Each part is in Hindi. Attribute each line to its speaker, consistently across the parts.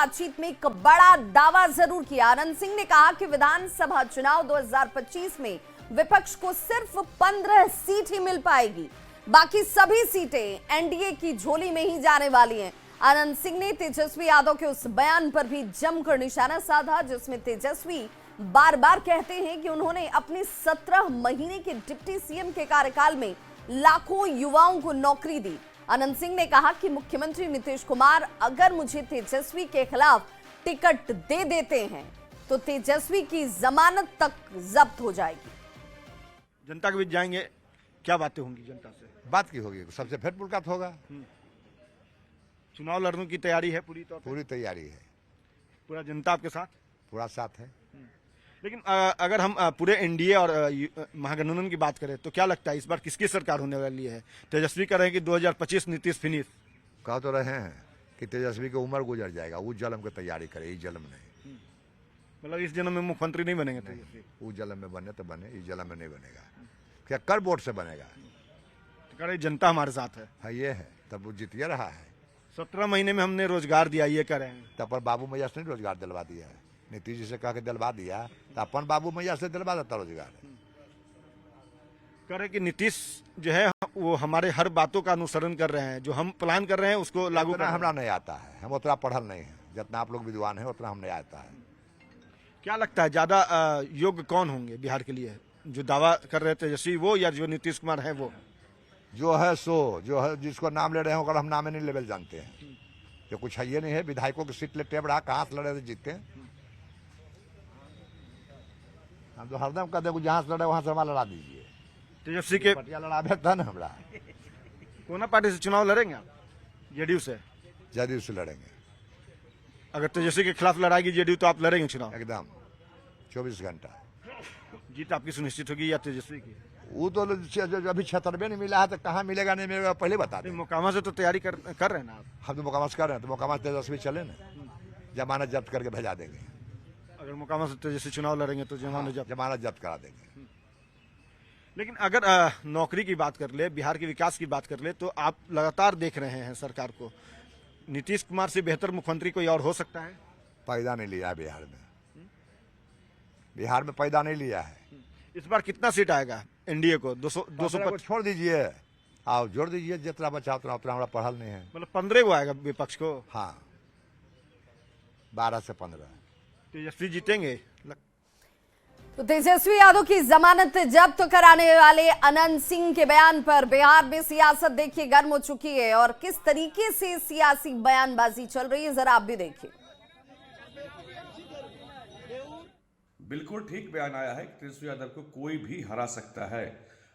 Speaker 1: बातचीत में एक बड़ा दावा जरूर किया। आनंद सिंह ने कहा कि विधानसभा चुनाव 2025 में विपक्ष को सिर्फ 15 सीट ही मिल पाएगी, बाकी सभी सीटें एनडीए की झोली में ही जाने वाली हैं। आनंद सिंह ने तेजस्वी यादव के उस बयान पर भी जमकर निशाना साधा जिसमें तेजस्वी बार बार कहते हैं कि उन्होंने अपने 17 महीने के डिप्टी सीएम के कार्यकाल में लाखों युवाओं को नौकरी दी। आनंद सिंह ने कहा कि मुख्यमंत्री नीतीश कुमार अगर मुझे तेजस्वी के खिलाफ टिकट दे देते हैं तो तेजस्वी की जमानत तक जब्त हो जाएगी।
Speaker 2: जनता के बीच जाएंगे, क्या बातें होंगी जनता से?
Speaker 3: बात की होगी, सबसे फिर मुलाकात होगा।
Speaker 2: चुनाव लड़ने की तैयारी है पूरी तौर पर?
Speaker 3: पूरी तैयारी है,
Speaker 2: पूरा जनता आपके साथ?
Speaker 3: पूरा साथ है।
Speaker 2: लेकिन अगर हम पूरे एनडीए और महागठबंधन की बात करें तो क्या लगता है इस बार किसकी सरकार होने वाली है? तेजस्वी कह रहे हैं कि 2025 नीतीश फिनिश।
Speaker 3: कह तो रहे हैं कि तेजस्वी की उम्र गुजर जाएगा, उस जन्म की तैयारी करे, इस जन्म नहीं।
Speaker 2: मतलब इस जन्म में मुख्यमंत्री नहीं बनेंगे तेजस्वी?
Speaker 3: उस जन्म में बने तो बने, इस जन्म में नहीं बनेगा। क्या कर वोट से बनेगा?
Speaker 2: तो कह रहे जनता हमारे साथ है।
Speaker 3: हाँ, ये है, तब वो जीतिए रहा है।
Speaker 2: 17 महीने में हमने रोजगार दिया, ये कह रहे हैं।
Speaker 3: तब पर बाबू मैया से नहीं रोजगार दिलवा दिया है, नीतीश जी से कह के दिलवा दिया तो अपन बाबू मैया से दिलवा देता रोजगार।
Speaker 2: कह रहे कि नीतीश जो है वो हमारे हर बातों का अनुसरण कर रहे हैं, जो हम प्लान कर रहे हैं उसको लागू करना
Speaker 3: हमारा नहीं आता है, हम उतना पढ़ल नहीं है, जितना आप लोग विद्वान हैं उतना हम नहीं आता है।
Speaker 2: क्या लगता है ज्यादा योग्य कौन होंगे बिहार के लिए? जो दावा कर रहे थे तेजस्वी वो, या जो नीतीश कुमार है वो?
Speaker 3: जो है सो, जो है जिसको नाम ले रहे हैं अगर हम नाम नहीं लेवल जानते हैं, जो कुछ है ये नहीं है। विधायकों की सीट लेते बड़ा कहाँ से लड़े तो जीतते हैं। हम तो हरदम कहते हैं जहाँ से लड़े वहां से हमारा लड़ा दीजिए।
Speaker 2: तेजस्वी के
Speaker 3: पटिया लड़ाबे था ना हमरा।
Speaker 2: कोना पार्टी से चुनाव लड़ेंगे आप? जेडीयू से?
Speaker 3: जदयू से लड़ेंगे।
Speaker 2: अगर तेजस्वी के खिलाफ लड़ाएगी जेडीयू तो आप लड़ेंगे चुनाव?
Speaker 3: एकदम 24 घंटा।
Speaker 2: जीत आपकी सुनिश्चित होगी या तेजस्वी की?
Speaker 3: वो तो अभी 76 नहीं मिला है तो कहाँ मिलेगा नहीं मिलेगा पहले बता दें।
Speaker 2: मोकामा से तो तैयारी कर रहे हैं ना आप?
Speaker 3: हम तो मोकामा से कर रहे हैं, तो मोकामा से तेजस्वी चले ना, जमानत जब्त करके भेजा देंगे।
Speaker 2: अगर मोकामा से तेजस्वी चुनाव लड़ेंगे तो
Speaker 3: जमानत जब्त करा देंगे।
Speaker 2: लेकिन अगर नौकरी की बात कर ले, बिहार के विकास की बात कर ले, तो आप लगातार देख रहे हैं सरकार को, नीतीश कुमार से बेहतर मुख्यमंत्री कोई और हो सकता है?
Speaker 3: पैदा नहीं लिया है बिहार में, बिहार में पैदा नहीं लिया है।
Speaker 2: इस बार कितना सीट आएगा एनडीए को? 200
Speaker 3: छोड़ दीजिए, आओ जोड़ दीजिए, जितना बचा उतना हमारा पढ़ल नहीं है।
Speaker 2: मतलब 15 को आएगा विपक्ष को?
Speaker 3: हाँ, 12 से 15
Speaker 2: तेजस्वी जीतेंगे।
Speaker 1: तो तेजस्वी यादव की जमानत जब्त कराने वाले अनंत सिंह के बयान पर बिहार में सियासत देखिए गर्म हो चुकी है, और किस तरीके से सियासी बयानबाजी चल रही है जरा आप भी देखिए।
Speaker 4: बिल्कुल ठीक बयान आया है कि तेजस्वी यादव को कोई भी हरा सकता है।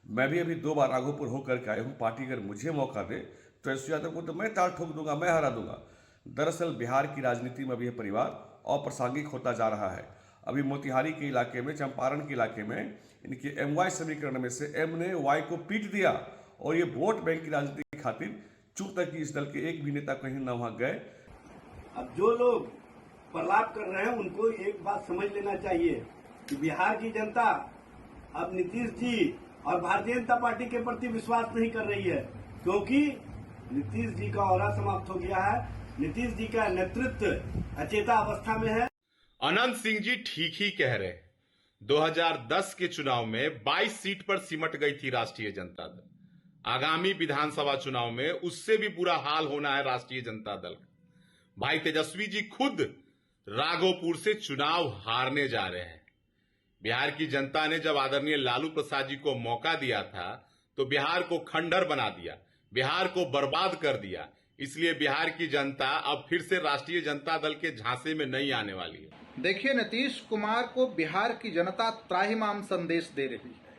Speaker 4: मैं भी अभी 2 बार राघोपुर होकर के आया हूँ। पार्टी अगर मुझे मौका दे तो तेजस्वी यादव को तो मैं ताल ठोक दूंगा, मैं हरा दूंगा। दरअसल बिहार की राजनीति में अभी यह परिवार अप्रासंगिक होता जा रहा है। अभी मोतिहारी के इलाके में, चंपारण के इलाके में इनके MY समीकरण में से M ने Y को पीट दिया, और ये वोट बैंक की राजनीति की खातिर चूक तक इस दल के एक भी नेता कहीं न वहां गए।
Speaker 5: अब जो लोग प्रलाप कर रहे हैं उनको एक बात समझ लेना चाहिए कि बिहार की जनता अब नीतीश जी और भारतीय जनता पार्टी के प्रति विश्वास नहीं कर रही है, क्योंकि नीतीश जी का ऑरा समाप्त हो गया है। नीतीश जी का नेतृत्व अचेता अवस्था में है।
Speaker 6: अनंत सिंह जी ठीक ही कह रहे। 2010 के चुनाव में 22 सीट पर सिमट गई थी राष्ट्रीय जनता दल। आगामी विधानसभा चुनाव में उससे भी बुरा हाल होना है राष्ट्रीय जनता दल का। भाई तेजस्वी जी खुद राघोपुर से चुनाव हारने जा रहे हैं। बिहार की जनता ने जब आदरणीय लालू प्रसाद जी को मौका दिया था तो बिहार को खंडर बना दिया, बिहार को बर्बाद कर दिया। इसलिए बिहार की जनता अब फिर से राष्ट्रीय जनता दल के झांसे में नहीं आने वाली है।
Speaker 7: देखिए, नीतीश कुमार को बिहार की जनता त्राहिमाम संदेश दे रही है,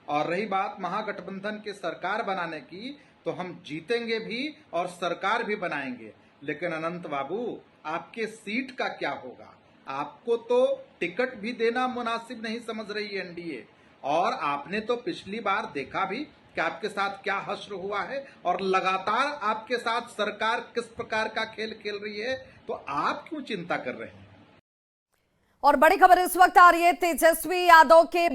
Speaker 7: और रही बात महागठबंधन के सरकार बनाने की, तो हम जीतेंगे भी और सरकार भी बनाएंगे। लेकिन अनंत बाबू, आपके सीट का क्या होगा? आपको तो टिकट भी देना मुनासिब नहीं समझ रही है एनडीए, और आपने तो पिछली बार देखा भी कि आपके साथ क्या हश्र हुआ है, और लगातार आपके साथ सरकार किस प्रकार का खेल खेल रही है। तो आप क्यों चिंता कर रहे हैं?
Speaker 1: और बड़ी खबर इस वक्त आ रही है तेजस्वी यादव के